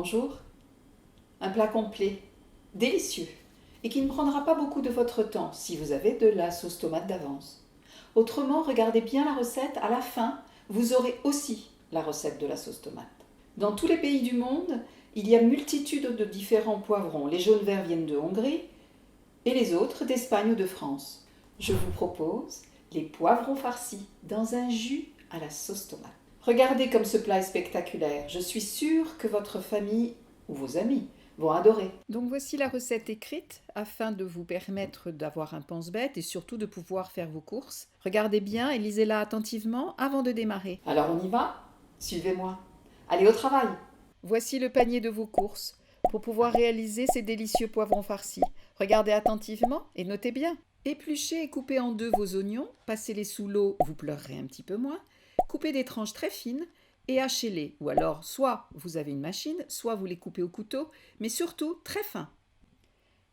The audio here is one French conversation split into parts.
Bonjour. Un plat complet, délicieux, et qui ne prendra pas beaucoup de votre temps si vous avez de la sauce tomate d'avance. Autrement, regardez bien la recette, à la fin, vous aurez aussi la recette de la sauce tomate. Dans tous les pays du monde, il y a multitude de différents poivrons. Les jaunes verts viennent de Hongrie et les autres d'Espagne ou de France. Je vous propose les poivrons farcis dans un jus à la sauce tomate. Regardez comme ce plat est spectaculaire. Je suis sûre que votre famille ou vos amis vont adorer. Donc voici la recette écrite afin de vous permettre d'avoir un pense-bête et surtout de pouvoir faire vos courses. Regardez bien et lisez-la attentivement avant de démarrer. Alors on y va? Suivez-moi. Allez au travail. Voici le panier de vos courses pour pouvoir réaliser ces délicieux poivrons farcis. Regardez attentivement et notez bien. Épluchez et coupez en deux vos oignons, passez-les sous l'eau, vous pleurerez un petit peu moins. Coupez des tranches très fines et hachez-les. Ou alors, soit vous avez une machine, soit vous les coupez au couteau, mais surtout très fins.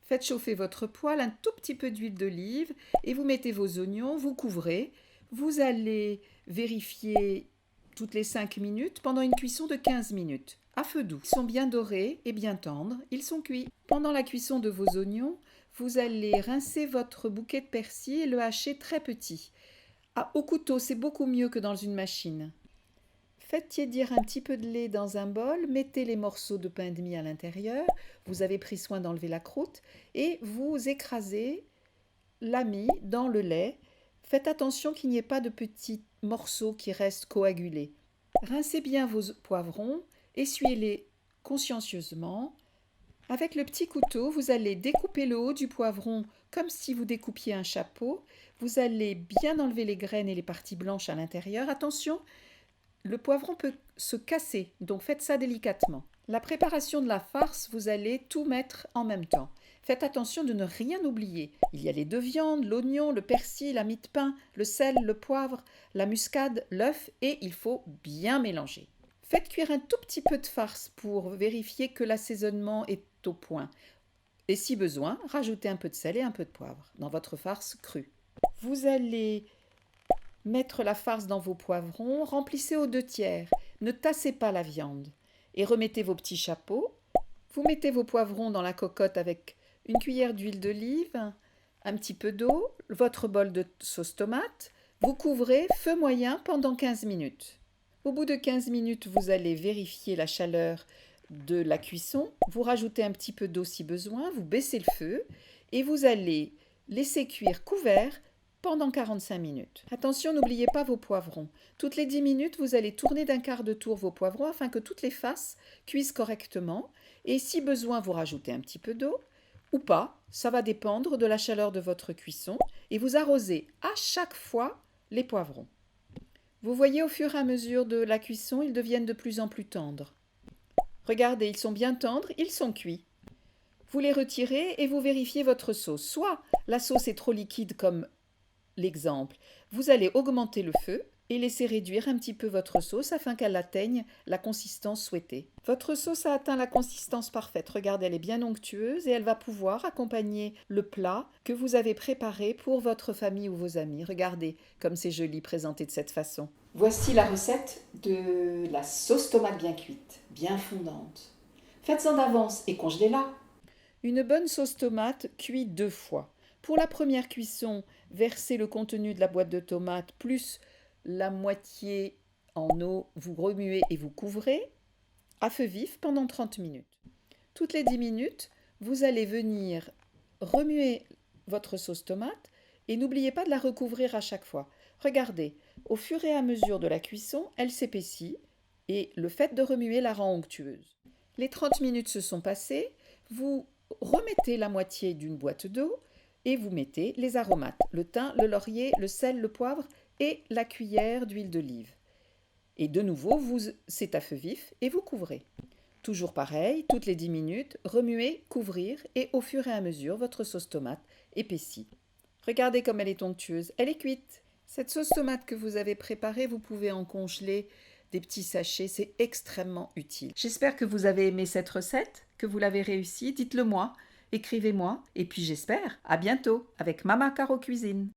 Faites chauffer votre poêle, un tout petit peu d'huile d'olive et vous mettez vos oignons, vous couvrez. Vous allez vérifier toutes les 5 minutes pendant une cuisson de 15 minutes, à feu doux. Ils sont bien dorés et bien tendres, ils sont cuits. Pendant la cuisson de vos oignons, vous allez rincer votre bouquet de persil et le hacher très petit. Au couteau, c'est beaucoup mieux que dans une machine. Faites tiédir un petit peu de lait dans un bol, mettez les morceaux de pain de mie à l'intérieur, vous avez pris soin d'enlever la croûte et vous écrasez la mie dans le lait. Faites attention qu'il n'y ait pas de petits morceaux qui restent coagulés. Rincez bien vos poivrons, essuyez-les consciencieusement. Avec le petit couteau, vous allez découper le haut du poivron comme si vous découpiez un chapeau. Vous allez bien enlever les graines et les parties blanches à l'intérieur. Attention, le poivron peut se casser, donc faites ça délicatement. La préparation de la farce, vous allez tout mettre en même temps. Faites attention de ne rien oublier. Il y a les deux viandes, l'oignon, le persil, la mie de pain, le sel, le poivre, la muscade, l'œuf et il faut bien mélanger. Faites cuire un tout petit peu de farce pour vérifier que l'assaisonnement est au point. Et si besoin, rajoutez un peu de sel et un peu de poivre dans votre farce crue. Vous allez mettre la farce dans vos poivrons, remplissez aux 2/3, ne tassez pas la viande et remettez vos petits chapeaux. Vous mettez vos poivrons dans la cocotte avec une cuillère d'huile d'olive, un petit peu d'eau, votre bol de sauce tomate. Vous couvrez feu moyen pendant 15 minutes. Au bout de 15 minutes, vous allez vérifier la chaleur de la cuisson. Vous rajoutez un petit peu d'eau si besoin, vous baissez le feu et vous allez laisser cuire couvert pendant 45 minutes. Attention, n'oubliez pas vos poivrons. Toutes les 10 minutes, vous allez tourner d'un quart de tour vos poivrons afin que toutes les faces cuisent correctement. Et si besoin, vous rajoutez un petit peu d'eau ou pas. Ça va dépendre de la chaleur de votre cuisson. Et vous arrosez à chaque fois les poivrons. Vous voyez, au fur et à mesure de la cuisson, ils deviennent de plus en plus tendres. Regardez, ils sont bien tendres, ils sont cuits. Vous les retirez et vous vérifiez votre sauce. Soit la sauce est trop liquide comme l'exemple, vous allez augmenter le feu et laisser réduire un petit peu votre sauce afin qu'elle atteigne la consistance souhaitée. Votre sauce a atteint la consistance parfaite. Regardez, elle est bien onctueuse et elle va pouvoir accompagner le plat que vous avez préparé pour votre famille ou vos amis. Regardez comme c'est joli présenté de cette façon. Voici la recette de la sauce tomate bien cuite, bien fondante. Faites-en d'avance et congelez-la. Une bonne sauce tomate cuit 2 fois. Pour la première cuisson, versez le contenu de la boîte de tomates plus la moitié en eau, vous remuez et vous couvrez à feu vif pendant 30 minutes. Toutes les 10 minutes, vous allez venir remuer votre sauce tomate et n'oubliez pas de la recouvrir à chaque fois. Regardez, au fur et à mesure de la cuisson, elle s'épaissit et le fait de remuer la rend onctueuse. Les 30 minutes se sont passées, vous remettez la moitié d'une boîte d'eau et vous mettez les aromates, le thym, le laurier, le sel, le poivre et la cuillère d'huile d'olive. Et de nouveau, c'est à feu vif et vous couvrez. Toujours pareil, toutes les 10 minutes, remuez, couvrir et au fur et à mesure, votre sauce tomate épaissit. Regardez comme elle est onctueuse, elle est cuite. Cette sauce tomate que vous avez préparée, vous pouvez en congeler des petits sachets, c'est extrêmement utile. J'espère que vous avez aimé cette recette, que vous l'avez réussi, dites-le moi, écrivez-moi et puis j'espère à bientôt avec Mama Caro Cuisine.